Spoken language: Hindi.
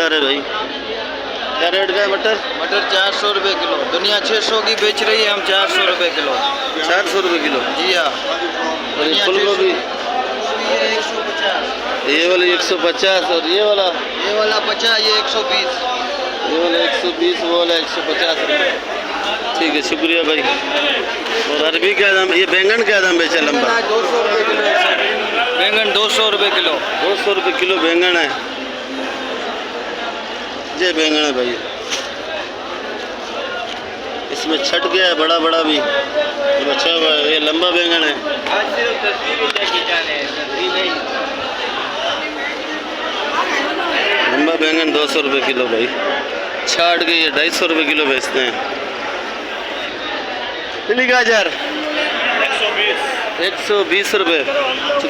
मटर है भाई, क्या रेट का है मटर? मटर 400 रुपये किलो। दुनिया 600 की बेच रही है, हम 400 रुपये किलो। 400 रुपये किलो। जी हाँ। और ये फूल गोभी? ये 150। ये वाला 150 और ये वाला? ये वाला 50, ये 120। ये वाला 120, वो वाला 150 रुपये। ठीक है, शुक्रिया भाई। और अरबी क्या दाम? ये बैंगन क्या दाम बेचा लंबा? 200 रुपये किलो। बैंगन 200 रुपये किलो। 200 रुपये किलो बैंगन है। ये बैंगन है भाई, इसमें छट गया है बड़ा बड़ा भी, तो अच्छा हुआ है। ये लंबा बैंगन है। लंबा बैंगन 200 रुपये किलो भाई। छाट के ये 250 रुपये किलो बेचते हैं। पीली गाजर 120 रुपये।